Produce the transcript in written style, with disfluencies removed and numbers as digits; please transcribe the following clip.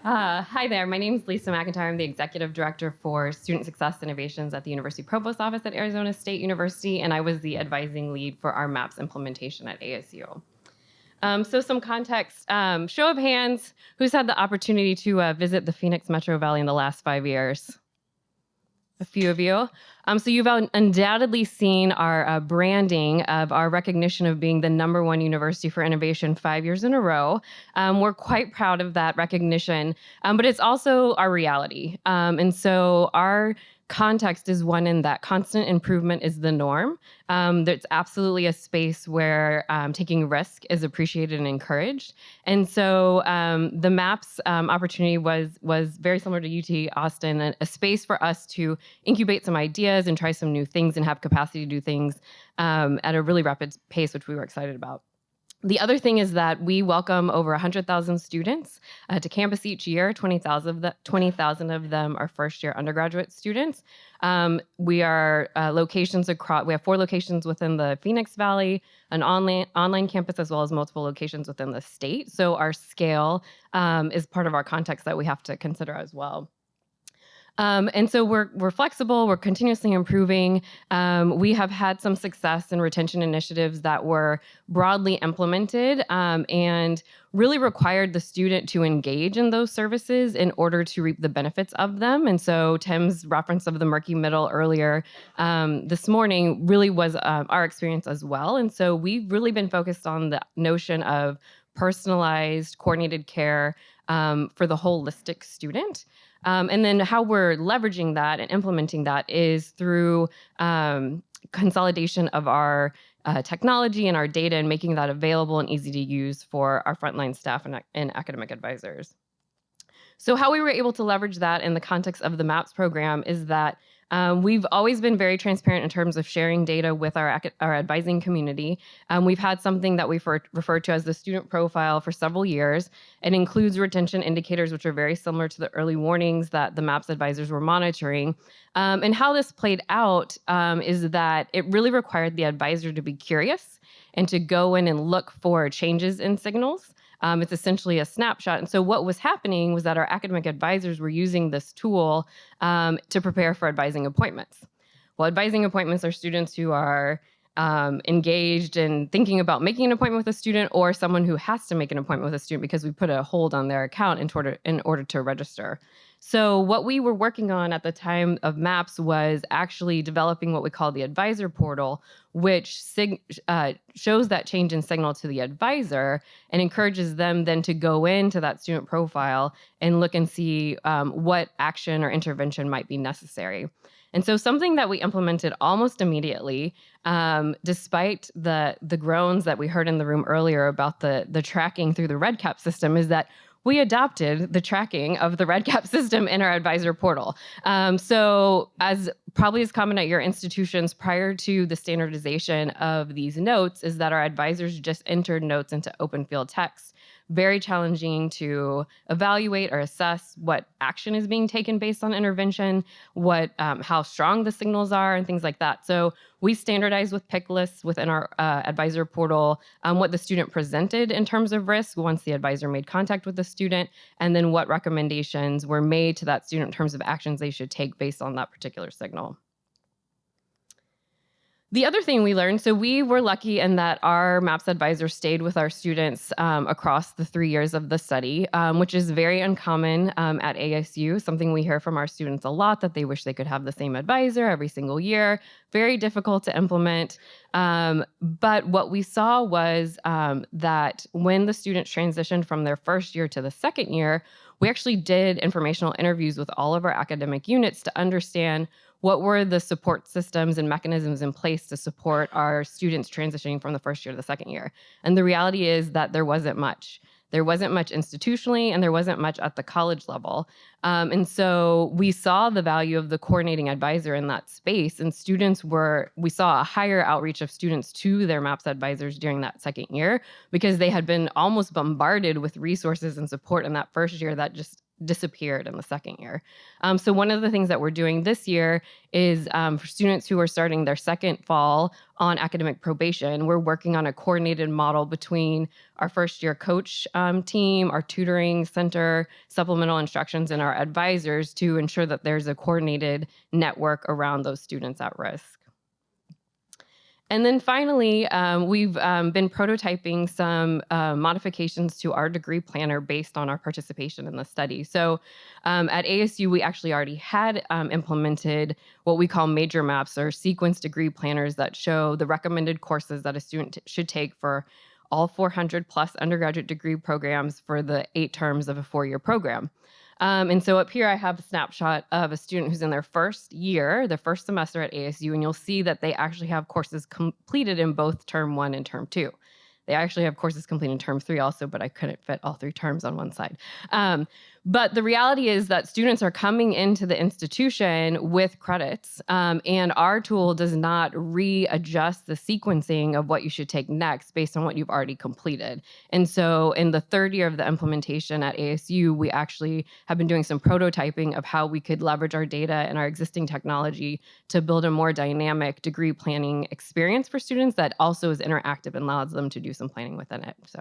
Hi there. My name is Lisa McIntyre. I'm the Executive Director for Student Success Innovations at the University Provost Office at Arizona State University, and I was the advising lead for our MAAPS implementation at ASU. So some context, show of hands, who's had the opportunity to visit the Phoenix Metro Valley in the last 5 years? A few of you. So you've undoubtedly seen our branding of our recognition of being the #1 university for innovation 5 years in a row. We're quite proud of that recognition, but it's also our reality. And so our context is one in that constant improvement is the norm. There's absolutely a space where taking risk is appreciated and encouraged. And so the MAAPS opportunity was very similar to UT Austin, a space for us to incubate some ideas and try some new things and have capacity to do things at a really rapid pace, which we were excited about. The other thing is that we welcome over 100,000 students to campus each year. 20,000 of them are first-year undergraduate students. We are locations across. We have 4 locations within the Phoenix Valley, an online campus, as well as multiple locations within the state. So our scale is part of our context that we have to consider as well. And so we're flexible. We're continuously improving. We have had some success in retention initiatives that were broadly implemented and really required the student to engage in those services in order to reap the benefits of them. And so Tim's reference of the murky middle earlier this morning really was our experience as well. And so we've really been focused on the notion of personalized, coordinated care for the holistic student. And then how we're leveraging that and implementing that is through consolidation of our technology and our data and making that available and easy to use for our frontline staff and academic advisors. So how we were able to leverage that in the context of the MAAPS program is that we've always been very transparent in terms of sharing data with our advising community. We've had something that we've referred to as the student profile for several years. It includes retention indicators, which are very similar to the early warnings that the MAAPS advisors were monitoring. And how this played out is that it really required the advisor to be curious and to go in and look for changes in signals. It's essentially a snapshot. And so what was happening was that our academic advisors were using this tool to prepare for advising appointments. Well, advising appointments are students who are engaged in thinking about making an appointment with a student or someone who has to make an appointment with a student because we put a hold on their account in order to register. So what we were working on at the time of MAAPS was actually developing what we call the advisor portal, which shows that change in signal to the advisor and encourages them then to go into that student profile and look and see what action or intervention might be necessary. And so something that we implemented almost immediately, despite the groans that we heard in the room earlier about the tracking through the REDCap system, is that we adopted the tracking of the REDCap system in our advisor portal. So as probably is common at your institutions prior to the standardization of these notes is that our advisors just entered notes into open field text. Very challenging to evaluate or assess what action is being taken based on intervention, how strong the signals are, and things like that. So we standardize with pick lists within our advisor portal, what the student presented in terms of risk once the advisor made contact with the student, and then what recommendations were made to that student in terms of actions they should take based on that particular signal. The other thing we learned, so we were lucky in that our MAAPS advisor stayed with our students across the 3 years of the study, which is very uncommon at ASU, something we hear from our students a lot, that they wish they could have the same advisor every single year. Very difficult to implement. But what we saw was that when the students transitioned from their first year to the second year, we actually did informational interviews with all of our academic units to understand what were the support systems and mechanisms in place to support our students transitioning from the first year to the second year. And the reality is that there wasn't much. There wasn't much institutionally, and there wasn't much at the college level. And so we saw the value of the coordinating advisor in that space, and we saw a higher outreach of students to their MAAPS advisors during that second year because they had been almost bombarded with resources and support in that first year that just disappeared in the second year. So one of the things that we're doing this year is for students who are starting their second fall on academic probation, we're working on a coordinated model between our first year coach team, our tutoring center, supplemental instructions, and our advisors to ensure that there's a coordinated network around those students at risk. And then finally, we've been prototyping some modifications to our degree planner based on our participation in the study. So at ASU, we actually already had implemented what we call major MAAPS, or sequence degree planners that show the recommended courses that a student should take for all 400 plus undergraduate degree programs for the 8 terms of a 4-year program. And so up here, I have a snapshot of a student who's in their first year, their first semester at ASU, and you'll see that they actually have courses completed in both term 1 and term 2. They actually have courses completed in term 3 also, but I couldn't fit all 3 terms on one side. But the reality is that students are coming into the institution with credits, and our tool does not readjust the sequencing of what you should take next based on what you've already completed. And so in the 3rd year of the implementation at ASU, we actually have been doing some prototyping of how we could leverage our data and our existing technology to build a more dynamic degree planning experience for students that also is interactive and allows them to do some planning within it. So